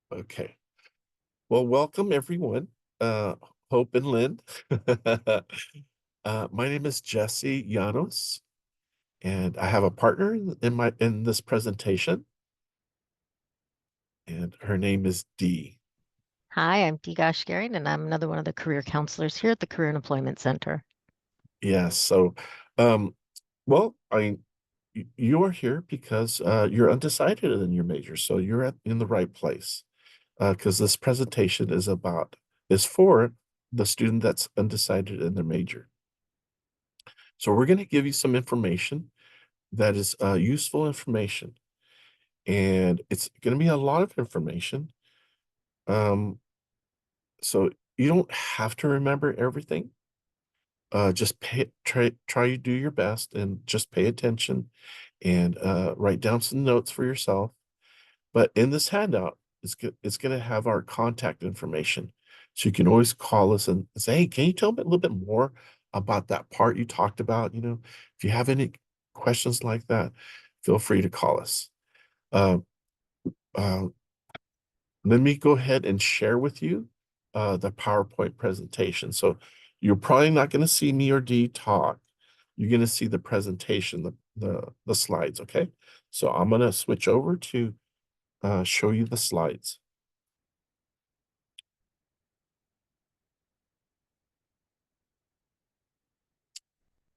Okay. Well, welcome everyone. Uh, Hope and Lynn. My name is Jesse Llanos, and I have a partner in this presentation, and her name is Dee. Hi, I'm Digash Garing, and I'm another one of the career counselors here at the Career and Employment Center. Yes. Um, well, you are here because you're undecided in your major, so you're in the right place. Because this presentation is for the student that's undecided in their major. So we're going to give you some information that is useful information, and it's going to be a lot of information. Um, so you don't have to remember everything. Just try to do your best and just pay attention and write down some notes for yourself. But in this handout, it's going to have our contact information. So you can always call us and say, hey, can you tell me a little bit more about that part you talked about? If you have any questions like that, feel free to call us. Uh, uh, Let me go ahead and share with you the PowerPoint presentation. So you're probably not going to see me or Dee talk. You're going to see the presentation, the slides, okay? So I'm going to switch over to show you the slides.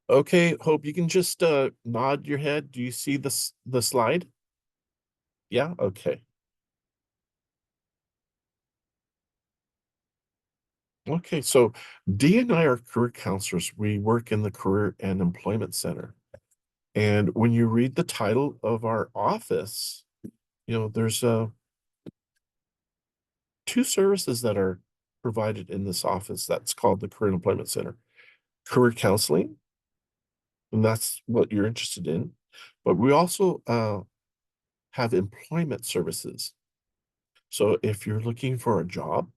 Okay, Hope, you can just nod your head. Do you see the slide? Yeah, okay. Okay, so Dee and I are career counselors. We work in the Career and Employment Center. And when you read the title of our office, there's two services that are provided in this office that's called the Career and Employment Center. Career counseling, and that's what you're interested in. But we also have employment services. So if you're looking for a job,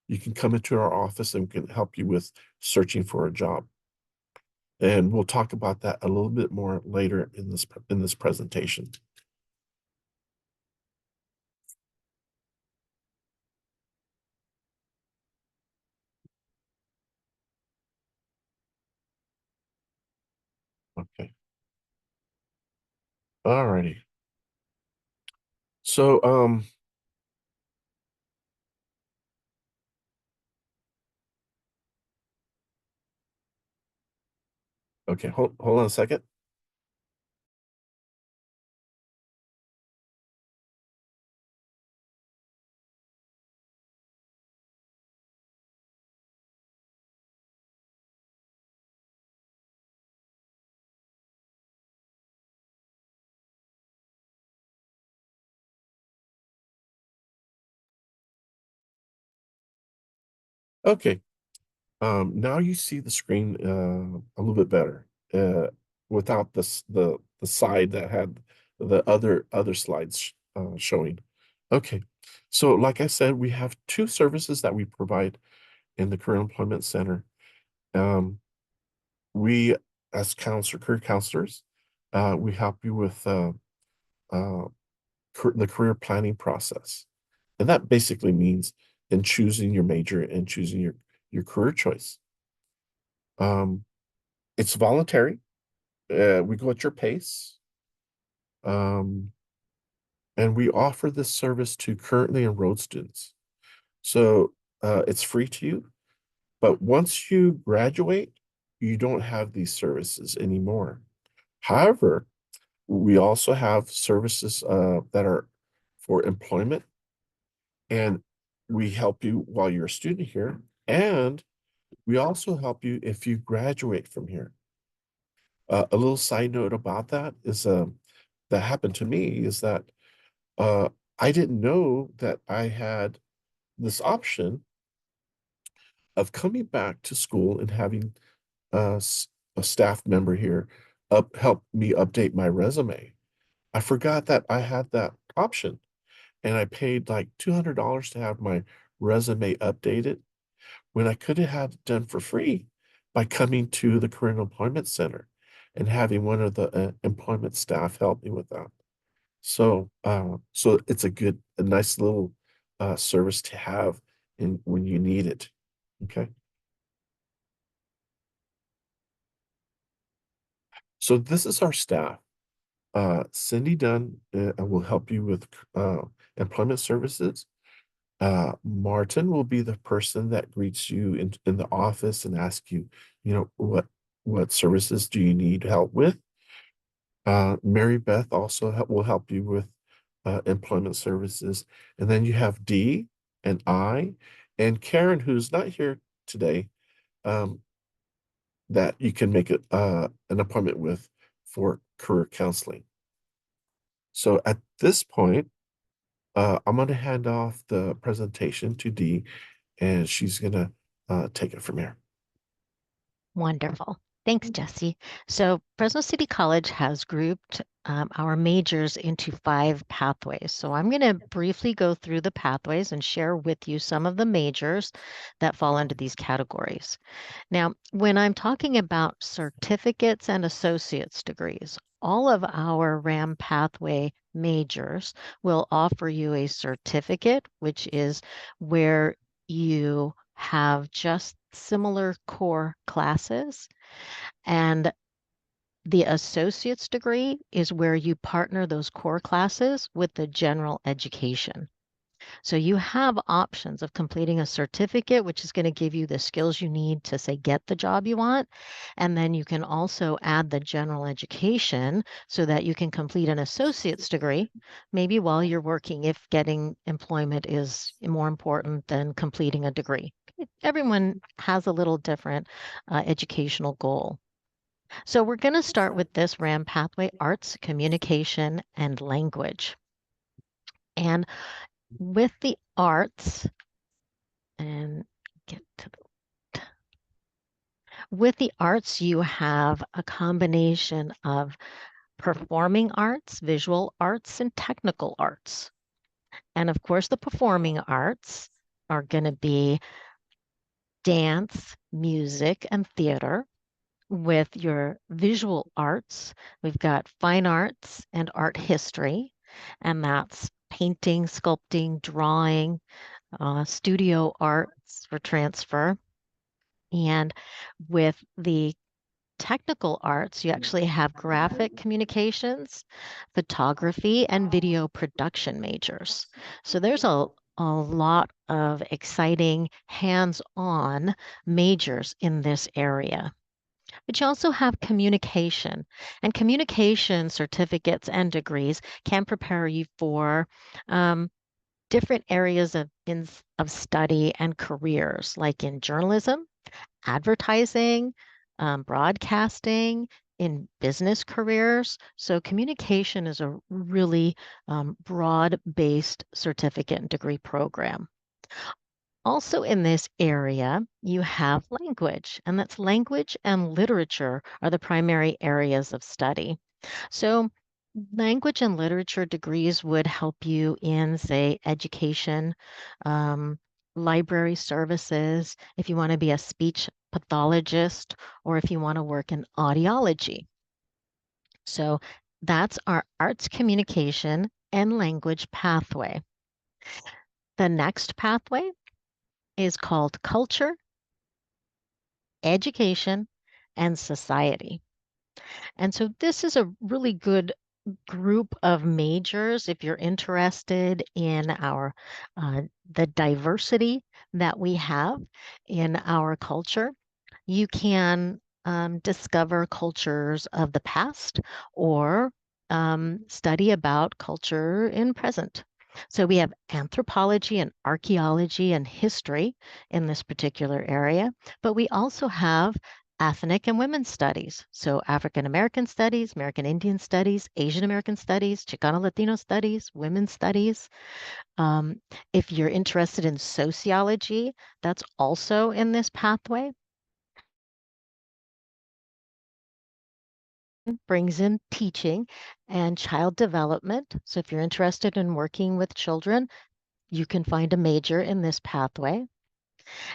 you can come into our office and we can help you with searching for a job. And we'll talk about that a little bit more later in this presentation. Okay. All righty. So okay, hold on a second. Okay. Now you see the screen a little bit better without the side that had the other slides showing. Okay, so like I said, we have two services that we provide in the Career Employment Center. Um, we, as career counselors, we help you with uh, the career planning process, and that basically means in choosing your major and choosing your career choice. Um, it's voluntary. We go at your pace. Um, and we offer this service to currently enrolled students. So it's free to you. But once you graduate, you don't have these services anymore. However, we also have services that are for employment, and we help you while you're a student here. And we also help you if you graduate from here. A little side note about that is that happened to me is that uh, I didn't know that I had this option of coming back to school and having uh, a staff member here help me update my resume. I forgot that I had that option, and I paid like $200 to have my resume updated when I could have had it done for free by coming to the Career and Employment Center and having one of the employment staff help me with that. So it's a nice little service to have in when you need it. Okay. So this is our staff. Cindy Dunn will help you with employment services. Martin will be the person that greets you in the office and asks you, what services do you need help with? Mary Beth also will help you with employment services. And then you have Dee and I and Karen, who's not here today, um, that you can make an appointment with for career counseling. So at this point, I'm going to hand off the presentation to Dee, and she's going to take it from here. Wonderful. Thanks, Jesse. So Fresno City College has grouped our majors into 5 pathways. So I'm going to briefly go through the pathways and share with you some of the majors that fall under these categories. Now, when I'm talking about certificates and associate's degrees, all of our RAM pathway majors will offer you a certificate, which is where you have just similar core classes. And the associate's degree is where you partner those core classes with the general education. So you have options of completing a certificate, which is going to give you the skills you need to, say, get the job you want. And then you can also add the general education so that you can complete an associate's degree, maybe while you're working, if getting employment is more important than completing a degree. Everyone has a little different educational goal. So we're going to start with this RAM pathway: arts, communication, and language. And with the arts, and get to with the arts, you have a combination of performing arts, visual arts, and technical arts. And of course, the performing arts are going to be dance, music, and theater. With your visual arts, we've got fine arts and art history, and that's painting, sculpting, drawing, studio arts for transfer. And with the technical arts, you actually have graphic communications, photography, and video production majors. So there's a lot of exciting hands-on majors in this area. But you also have communication, and communication certificates and degrees can prepare you for different areas of study and careers, like in journalism, advertising, broadcasting, in business careers. So communication is a really broad-based certificate and degree program. Also in this area, you have language, and that's language and literature are the primary areas of study. So language and literature degrees would help you in, say, education, um, library services, if you want to be a speech pathologist, or if you want to work in audiology. So that's our arts, communication, and language pathway. The next pathway is called culture, education, and society. And so this is a really good group of majors if you're interested in our the diversity that we have in our culture. You can discover cultures of the past or study about culture in present. So we have anthropology and archaeology and history in this particular area, but we also have ethnic and women's studies. So African American studies, American Indian studies, Asian American studies, Chicano Latino studies, women's studies. Um, if you're interested in sociology, that's also in this pathway. Brings in teaching and child development. So if you're interested in working with children, you can find a major in this pathway.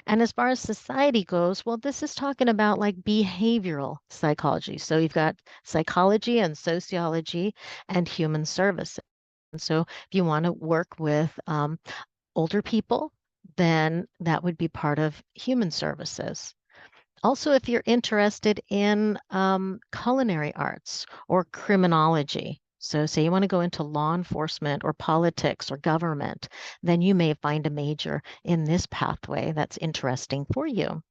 And as far as society goes, well, this is talking about like behavioral psychology. So you've got psychology and sociology and human services. And so if you want to work with older people, then that would be part of human services. Also, if you're interested in culinary arts or criminology, so say you want to go into law enforcement or politics or government, then you may find a major in this pathway that's interesting for you.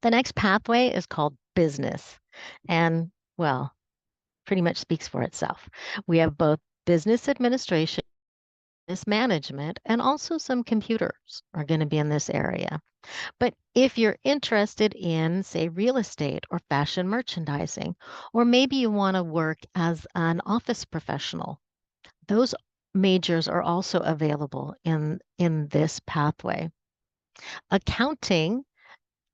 The next pathway is called business. And, well, pretty much speaks for itself. We have both business administration, business management, and also some computers are going to be in this area. But if you're interested in, say, real estate or fashion merchandising, or maybe you want to work as an office professional, those majors are also available in this pathway. Accounting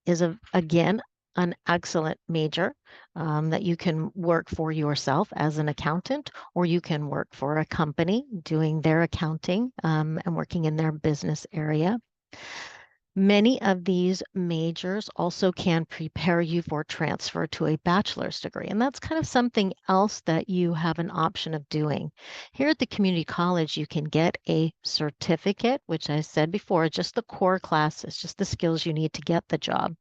is again an excellent major that you can work for yourself as an accountant, or you can work for a company doing their accounting and working in their business area. Many of these majors also can prepare you for transfer to a bachelor's degree, and that's kind of something else that you have an option of doing. Here at the community college, you can get a certificate, which I said before, just the core classes, just the skills you need to get the job.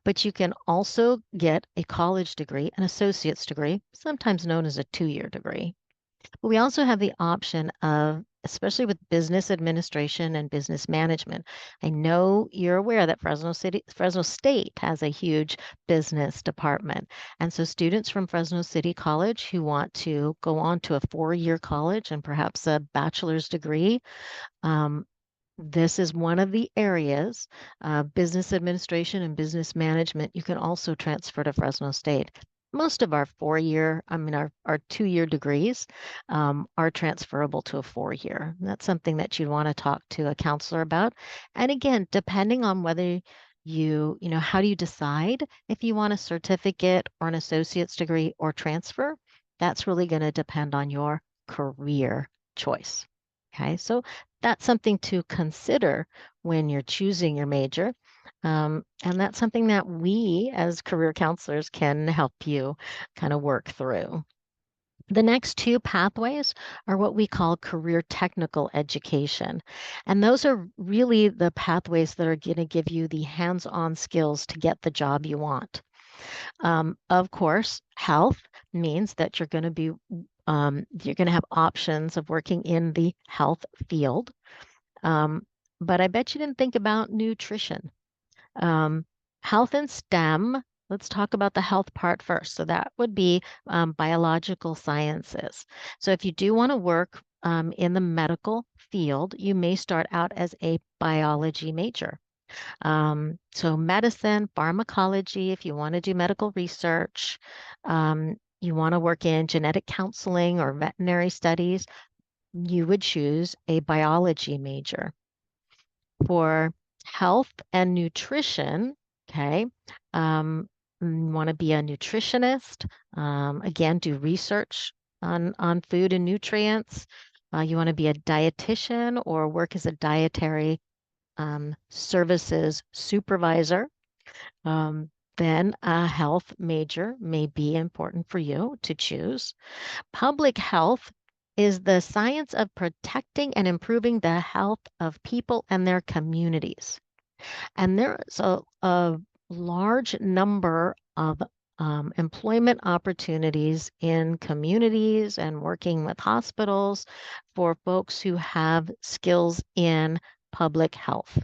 But you can also get a college degree, an associate's degree, sometimes known as a 2-year degree. But we also have the option of, especially with business administration and business management. I know you're aware that Fresno State has a huge business department. And so students from Fresno City College who want to go on to a 4-year college and perhaps a bachelor's degree, um, this is one of the areas, business administration and business management, you can also transfer to Fresno State. Most of our 4-year, I mean, our 2-year degrees are transferable to a 4-year. That's something that you'd want to talk to a counselor about. And again, depending on whether how do you decide if you want a certificate or an associate's degree or transfer? That's really going to depend on your career choice. Okay, so that's something to consider when you're choosing your major. And that's something that we as career counselors can help you kind of work through. The next two pathways are what we call career technical education. And those are really the pathways that are going to give you the hands-on skills to get the job you want. Of course, health means that you're going to have options of working in the health field. But I bet you didn't think about nutrition. Um, Health and STEM, let's talk about the health part first. So that would be biological sciences. So if you do want to work in the medical field, you may start out as a biology major. So medicine, pharmacology, if you want to do medical research, you want to work in genetic counseling or veterinary studies, you would choose a biology major. For health and nutrition, okay, you want to be a nutritionist, again, do research on food and nutrients. You want to be a dietitian or work as a dietary services supervisor. Then a health major may be important for you to choose. Public health is the science of protecting and improving the health of people and their communities. And there's a large number of employment opportunities in communities and working with hospitals for folks who have skills in public health.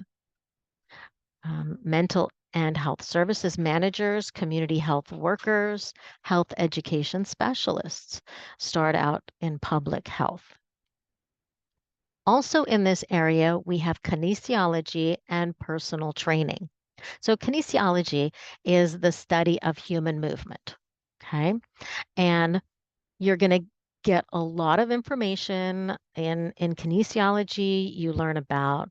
Mental and health services managers, community health workers, health education specialists start out in public health. Also in this area, we have kinesiology and personal training. So kinesiology is the study of human movement, okay? And you're going to get a lot of information in kinesiology. You learn about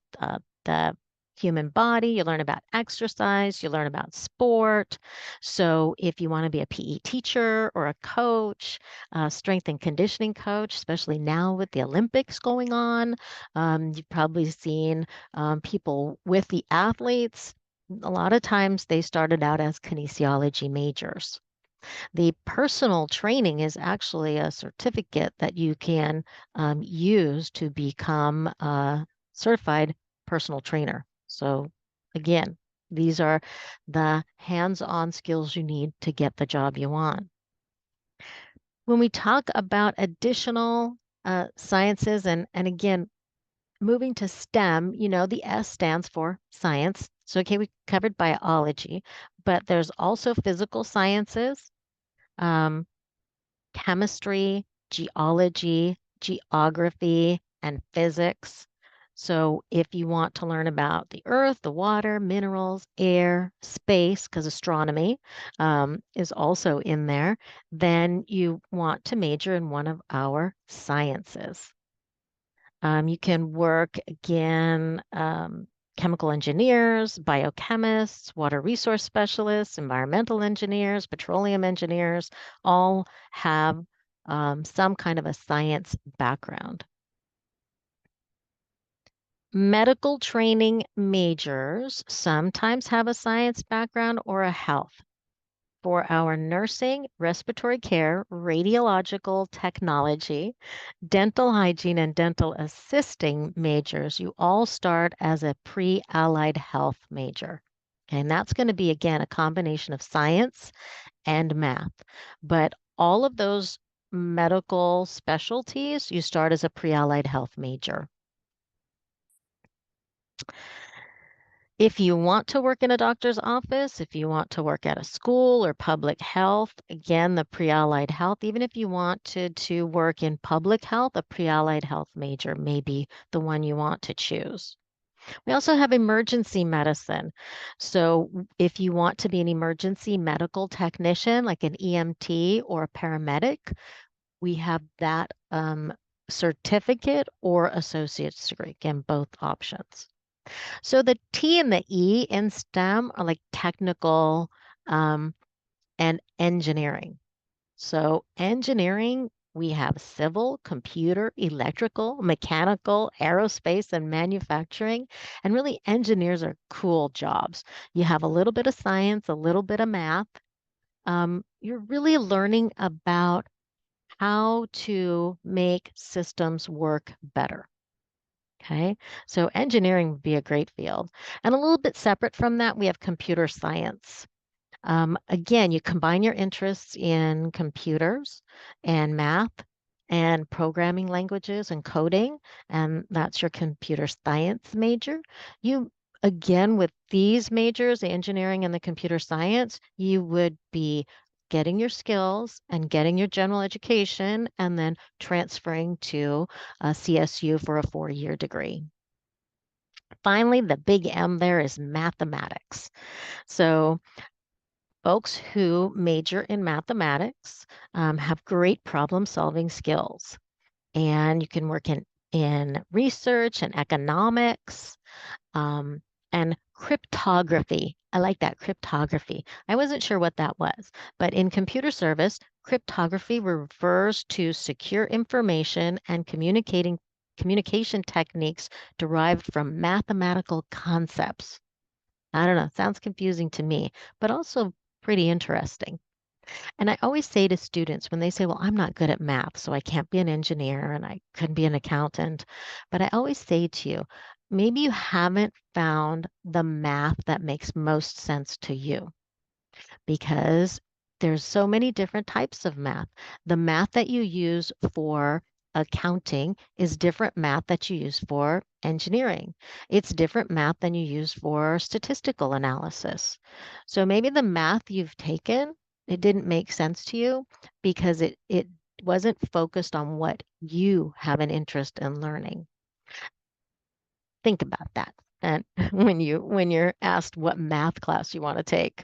the human body, you learn about exercise, you learn about sport. So if you want to be a PE teacher or a coach, strength and conditioning coach, especially now with the Olympics going on, you've probably seen people with the athletes. A lot of times they started out as kinesiology majors. The personal training is actually a certificate that you can use to become certified personal trainer. So again, these are the hands-on skills you need to get the job you want. When we talk about additional sciences, and again, moving to STEM, the S stands for science. So, okay, we covered biology, but there's also physical sciences, um, chemistry, geology, geography, and physics. So, if you want to learn about the earth, the water, minerals, air, space, because astronomy is also in there, then you want to major in one of our sciences. You can work again, chemical engineers, biochemists, water resource specialists, environmental engineers, petroleum engineers, all have some kind of a science background. Medical training majors sometimes have a science background or a health. For our nursing, respiratory care, radiological technology, dental hygiene, and dental assisting majors, you all start as a pre-allied health major. Okay, and that's going to be, again, a combination of science and math. But all of those medical specialties, you start as a pre-allied health major. If you want to work in a doctor's office, if you want to work at a school or public health, again, the pre-allied health, even if you wanted to work in public health, a pre-allied health major may be the one you want to choose. We also have emergency medicine. So if you want to be an emergency medical technician, like an EMT or a paramedic, we have that certificate or associate's degree, again, both options. So the T and the E in STEM are like technical um, and engineering. So engineering, we have civil, computer, electrical, mechanical, aerospace, and manufacturing. And really, engineers are cool jobs. You have a little bit of science, a little bit of math. You're really learning about how to make systems work better. Okay, so engineering would be a great field. And a little bit separate from that, we have computer science. Again, you combine your interests in computers and math and programming languages and coding, and that's your computer science major. You, again, with these majors, the engineering and the computer science, you would be getting your skills and getting your general education and then transferring to CSU for a 4-year degree. Finally, the big M there is mathematics. So folks who major in mathematics have great problem solving skills. And you can work in research and economics um, and cryptography. I like that cryptography. I wasn't sure what that was, but in computer service, cryptography refers to secure information and communication techniques derived from mathematical concepts. I don't know, sounds confusing to me, but also pretty interesting. And I always say to students when they say, well, I'm not good at math, so I can't be an engineer and I couldn't be an accountant. But I always say to you, maybe you haven't found the math that makes most sense to you because there's so many different types of math. The math that you use for accounting is different math that you use for engineering. It's different math than you use for statistical analysis. So maybe the math you've taken, it didn't make sense to you because it wasn't focused on what you have an interest in learning. Think about that. And when you're asked what math class you want to take.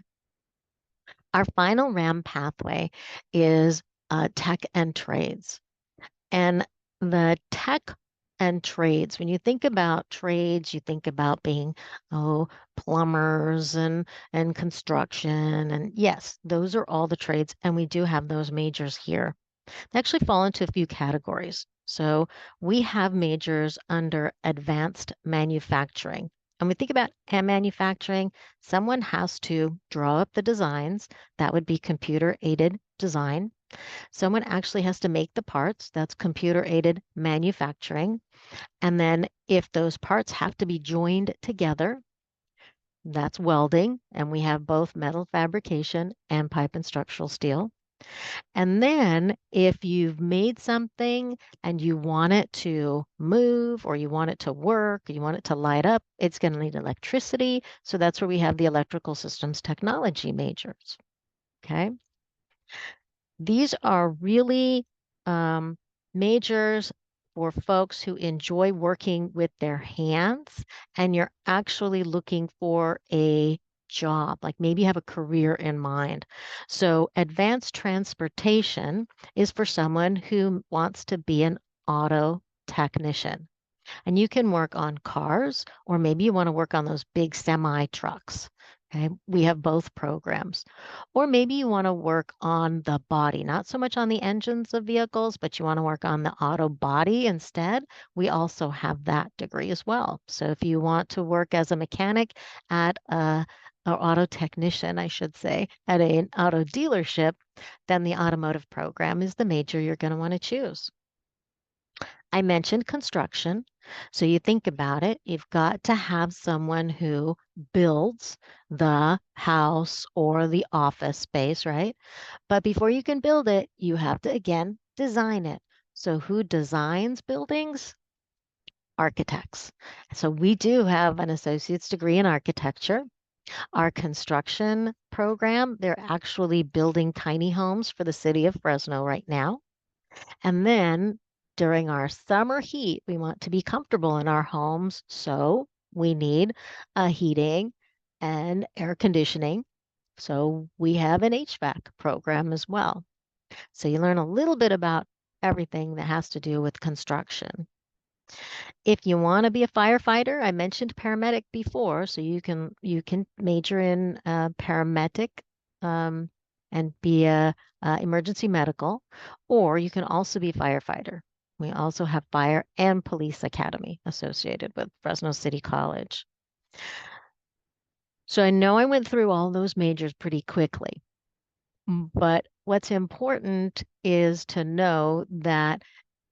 Our final RAM pathway is tech and trades. And the tech and trades, when you think about trades, you think about being, plumbers and construction. And yes, those are all the trades. And we do have those majors here. They actually fall into a few categories. So we have majors under advanced manufacturing. And we think about manufacturing, someone has to draw up the designs. That would be computer aided design. Someone actually has to make the parts. That's computer aided manufacturing. And then if those parts have to be joined together, that's welding. And we have both metal fabrication and pipe and structural steel. And then if you've made something and you want it to move or you want it to work, or you want it to light up, it's going to need electricity. So that's where we have the electrical systems technology majors. Okay. These are really um, majors for folks who enjoy working with their hands and you're actually looking for a job, like maybe you have a career in mind. So, advanced transportation is for someone who wants to be an auto technician. And you can work on cars, or maybe you want to work on those big semi trucks. Okay, we have both programs. Or maybe you want to work on the body, not so much on the engines of vehicles, but you want to work on the auto body instead. We also have that degree as well. So if you want to work as a mechanic at a or auto technician, I should say, at an auto dealership, then the automotive program is the major you're going to want to choose. I mentioned construction. So you think about it, you've got to have someone who builds the house or the office space, right? But before you can build it, you have to, again, design it. So who designs buildings? Architects. So we do have an associate's degree in architecture. Our construction program, they're actually building tiny homes for the city of Fresno right now. And then during our summer heat, we want to be comfortable in our homes. So we need a heating and air conditioning. So we have an HVAC program as well. So you learn a little bit about everything that has to do with construction. If you want to be a firefighter, I mentioned paramedic before, so you can major in paramedic um, and be a emergency medical, or you can also be firefighter. We also have fire and police academy associated with Fresno City College. So I know I went through all those majors pretty quickly, but what's important is to know that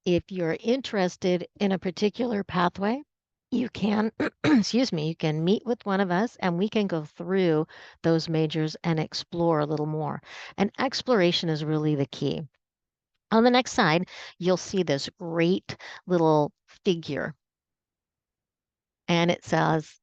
if you're interested in a particular pathway, you can, excuse me, you can meet with one of us and we can go through those majors and explore a little more. And exploration is really the key. On the next side, you'll see this great little figure and it says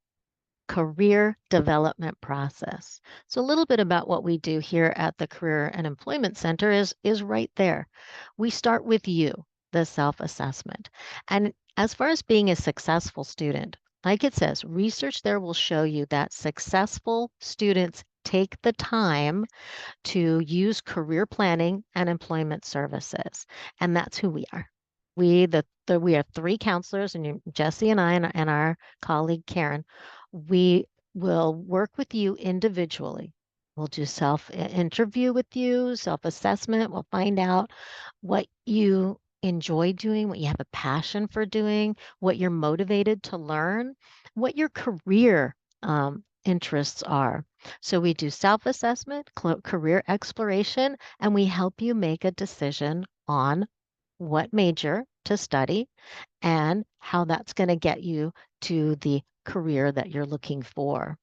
career development process. So a little bit about what we do here at the Career and Employment Center is right there. We start with you, the self-assessment. And as far as being a successful student, like it says, research there will show you that successful students take the time to use career planning and employment services. And that's who we are. We have three counselors, and Jesse and I and our colleague Karen. We will work with you individually. We'll do self interview with you, self assessment. We'll find out what you enjoy doing, what you have a passion for doing, what you're motivated to learn, what your career interests are. So we do self assessment, career exploration, and we help you make a decision on what major to study and how that's going to get you to the career that you're looking for.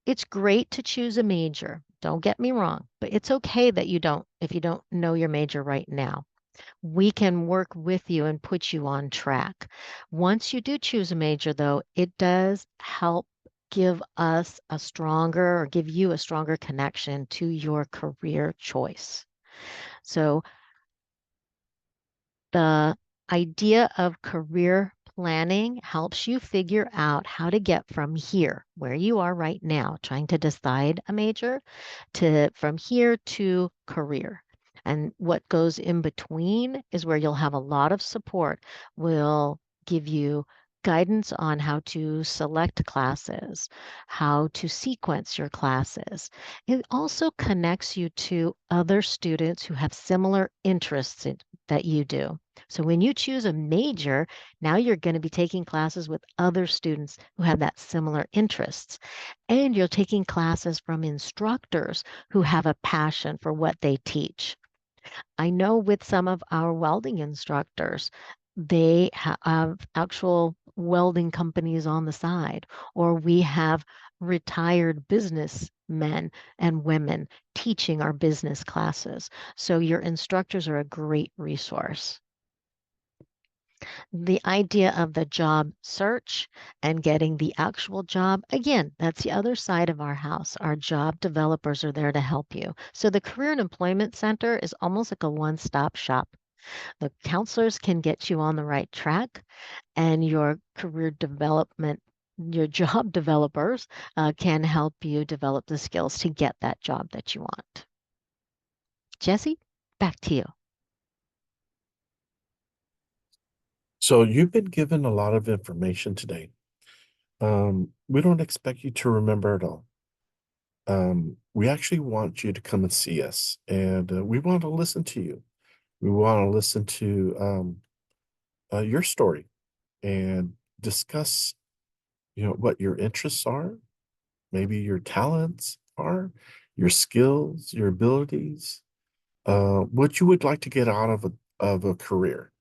It's great to choose a major. Don't get me wrong, but it's okay that you don't, if you don't know your major right now. We can work with you and put you on track. Once you do choose a major, though, it does help give us a stronger or give you a stronger connection to your career choice. So the idea of career planning helps you figure out how to get from here, where you are right now, trying to decide a major, to from here to career. And what goes in between is where you'll have a lot of support. We'll give you guidance on how to select classes, how to sequence your classes. It also connects you to other students who have similar interests that you do. So when you choose a major, now you're going to be taking classes with other students who have that similar interests. And you're taking classes from instructors who have a passion for what they teach. I know with some of our welding instructors, they have actual welding companies on the side, or we have retired businessmen and women teaching our business classes. So your instructors are a great resource. The idea of the job search and getting the actual job, again, that's the other side of our house. Our job developers are there to help you. So the Career and Employment Center is almost like a one-stop shop. The counselors can get you on the right track, and your career development, your job developers can help you develop the skills to get that job that you want. Jesse, back to you. So you've been given a lot of information today. We don't expect you to remember it all. We actually want you to come and see us, and we want to listen to you. We want to listen to your story and discuss, what your interests are, maybe your talents are, your skills, your abilities, what you would like to get out of a career,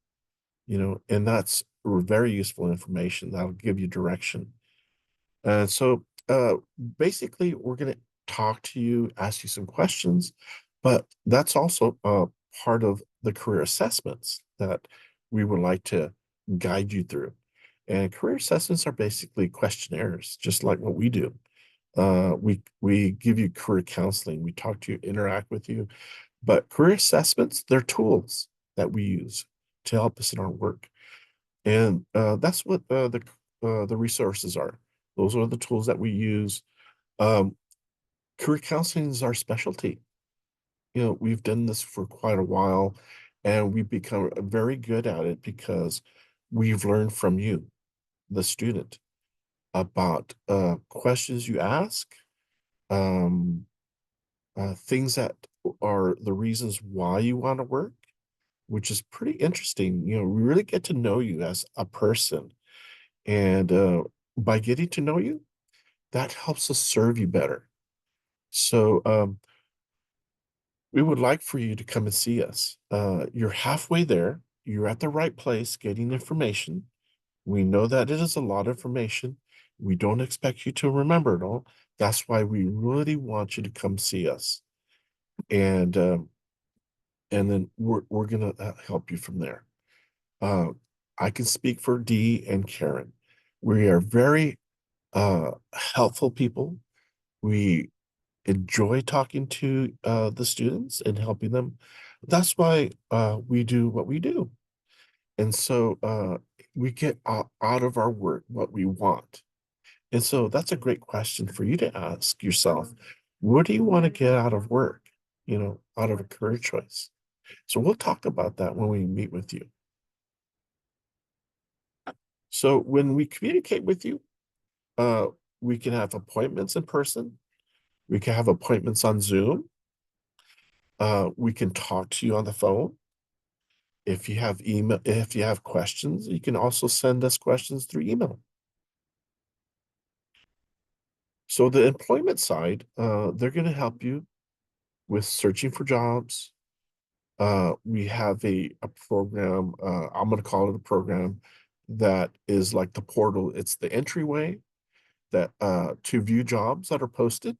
and that's very useful information that'll give you direction. And so basically, we're going to talk to you, ask you some questions, but that's also part of the career assessments that we would like to guide you through. And career assessments are basically questionnaires, just like what we do. We give you career counseling, we talk to you, interact with you, but career assessments, they're tools that we use to help us in our work. And that's what the resources are. Those are the tools that we use. Um, Career counseling is our specialty. We've done this for quite a while, and we've become very good at it because we've learned from you, the student, about questions you ask, um, things that are the reasons why you want to work, which is pretty interesting. We really get to know you as a person. And by getting to know you, that helps us serve you better. So we would like for you to come and see us. You're halfway there. You're at the right place getting information. We know that it is a lot of information. We don't expect you to remember it all. That's why we really want you to come see us. And then we're gonna help you from there. Uh, I can speak for Dee and Karen. We are very helpful people. We enjoy talking to the students and helping them. That's why we do what we do. And so we get out of our work what we want. And so that's a great question for you to ask yourself. What do you want to get out of work? Out of a career choice. So we'll talk about that when we meet with you. So when we communicate with you, uh, we can have appointments in person. We can have appointments on Zoom. We can talk to you on the phone. If you have email, if you have questions, you can also send us questions through email. So the employment side, they're going to help you with searching for jobs. We have a program, I'm going to call it a program that is like the portal. It's the entryway that to view jobs that are posted,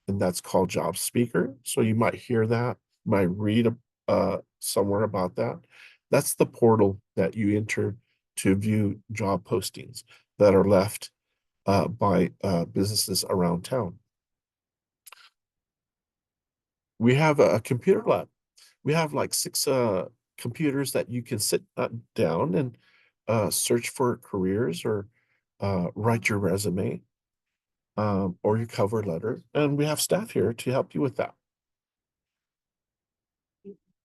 and that's called Job Speaker. So you might hear that, might read somewhere about that. That's the portal that you enter to view job postings that are left by businesses around town. We have a computer lab. We have like six computers that you can sit down and search for careers or write your resume or your cover letter. And we have staff here to help you with that.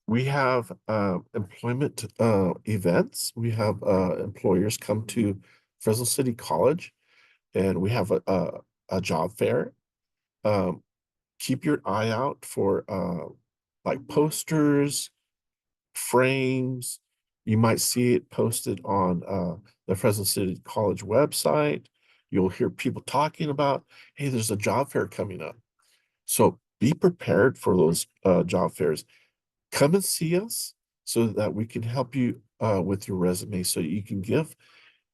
We have employment events. We have employers come to Fresno City College, and we have a job fair. Um, Keep your eye out for like posters, frames. You might see it posted on the Fresno City College website. You'll hear people talking about, hey, there's a job fair coming up. So be prepared for those job fairs. Come and see us so that we can help you with your resume so you can give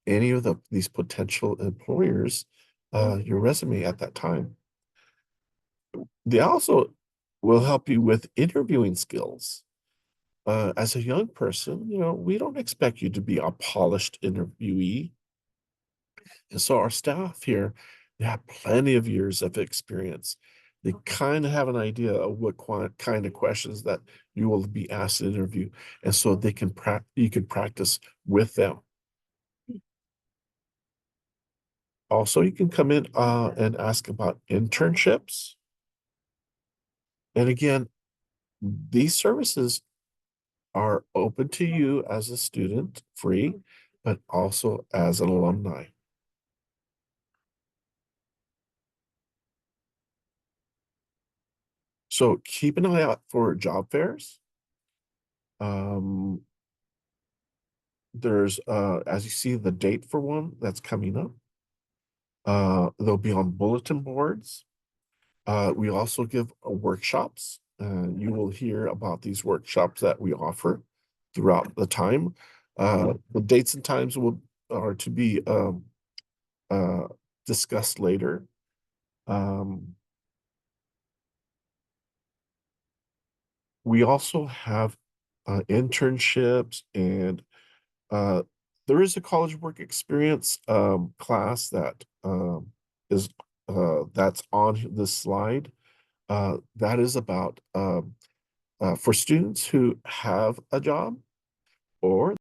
any of these potential employers your resume at that time. They also will help you with interviewing skills. As a young person, we don't expect you to be a polished interviewee. And so our staff here, they have plenty of years of experience. They kind of have an idea of what kind of questions that you will be asked to interview. And so you can practice with them. Also, you can come in and ask about internships. And again, these services are open to you as a student, free, but also as an alumni. So keep an eye out for job fairs. Um, there's as you see the date for one that's coming up. They'll be on bulletin boards. We also give workshops. You will hear about these workshops that we offer throughout the time. The dates and times will are to be uh, discussed later. Um, we also have internships and uh, there is a college work experience class that is that's on this slide. That is about for students who have a job or